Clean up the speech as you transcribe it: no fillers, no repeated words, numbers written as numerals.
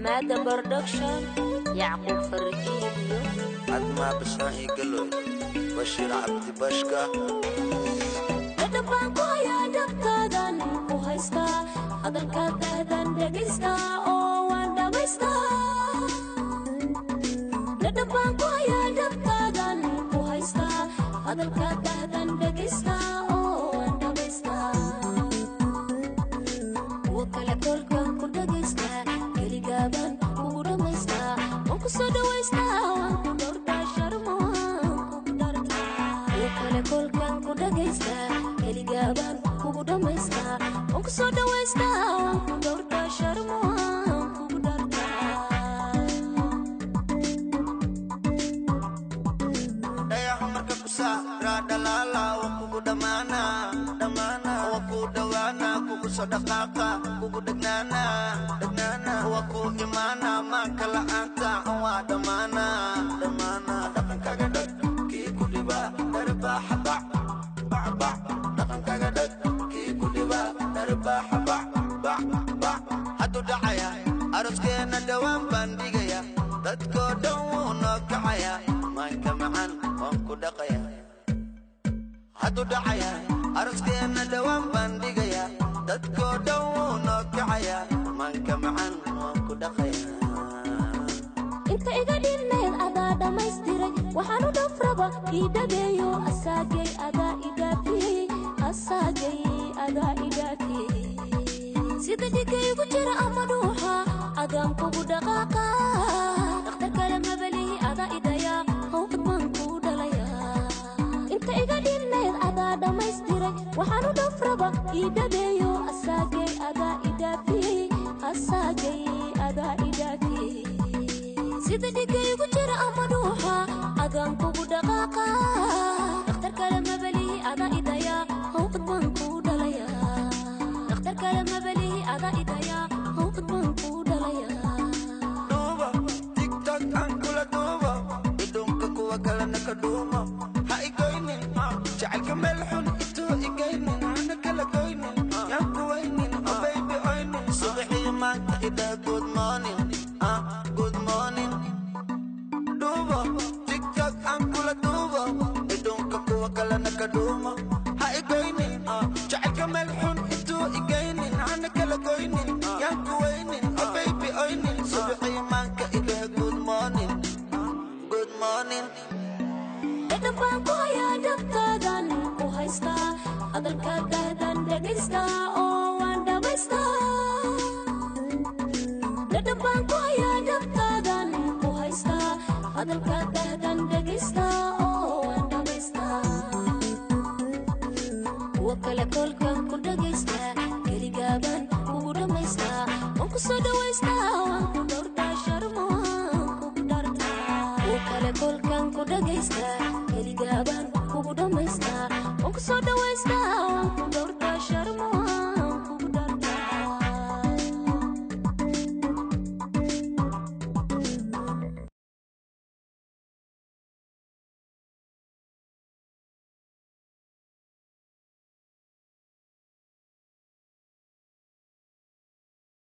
حمادة برودكشن يعقوب فرجيليو عدما بشاهي قلوي بشير عبد بشكا Dhawanbaan kooyaa dabtaadhaan ku haystaa hadalkaadaadan dhegaystaa oo waan dhamaystaa Dhawanbaan kooyaa dabtaadhaan ku haystaa hadalkaadaadan dhegaystaa oo waan dhamaystaa kuwa kale kolkaan ku dhegaystaa keligaaban kugu dhamaystaa waan ku soo dhawaystaa waan ku dhowrtaa Sharma waan kugu dhartaa kuwa kale kolkaan ku dhegaystaa Dhawanbaan kugu dhamaystaa waan ku soo dhawaystaa waan ku dhowrtaa Sharma waan kugu dhartaa dhayaha marka ku saara dhalaala waan kugu dhamaana waan ku dhawaana kugu soo dhaqaaqa kugu dhegnaana waan ku imaana maanka la'aanta waa dhamaana dhaqankaaga dhag kii ku dhiba dharbaaxa bac hadu dhacaya arooskeena dhawaanbaan dhigaya dadkoo dhan wuu noo kacaya maanka macaan waan ku dhaqaya hadu dhacaya arooskeena dhawaanbaan dhigaya dadkoo dhan wuu noo kacaya maanka macaan waan ku dhaqaya inta iga dhinnayd adaa dhamaystiray waxaan u dhafraba ii dhageeyo asaagay adaa idhaafiyey adaa idhaafiyey sida dhigaygu jira ama dhuuxa adaan kugu dhaqaaqa dhakhtar kale mabalihi adaa idhayaa hawqad baan kuu dhalayaa inta iga dhinnayd adaa dhamaystiray waxaan u dhafraba ii dhageeyo asaagay adaa idhaafiyey adaa idhaafiyey sida dhigaygu jira ama dhuuxa adaan kugu dhaqaaqa dhakhtar kale mabalihi adaa idhayaa hawqad baan kuu dhalayaa dhakhtar kale mabalihi adaa idhayaa hawqad baan kuu dhalayaa duuba tiktok aan kula duuba idhunka kuwa kalena ka dhuuma ha igoynin jacaylka meel xun intuu igaynin hana kala goynin yaan ku waynin baby oynin subaxii maanta idhaa good morning duuba tiktok aan kula duuba idhunka kuwa kalena ka dhuuma ha igoynin jacaylka meel xun intuu igaynin hana kala goynin yaan ku waynin baby oynin subaxii maanka idhaa good morning Dhawanbaan kooyaa dabtaadhaan ku haystaa hadalkaadaadan dhegaystaa oo waan dhamaystaa Dhawanbaan kooyaa dabtaadhaan ku haystaa hadalkaadaadan dhegaystaa oo waan dhamaystaa kuwa kale kolkaan ku dhegaystaa keligaaban kugu dhamaystaa waan ku soo dhawaystaa waan ku dhowrtaa Sharma waan kugu dhartaa kuwa kale kolkaan ku dhegaystaa keligaaban kugu dhamaystaa waan ku soo dhawaystaa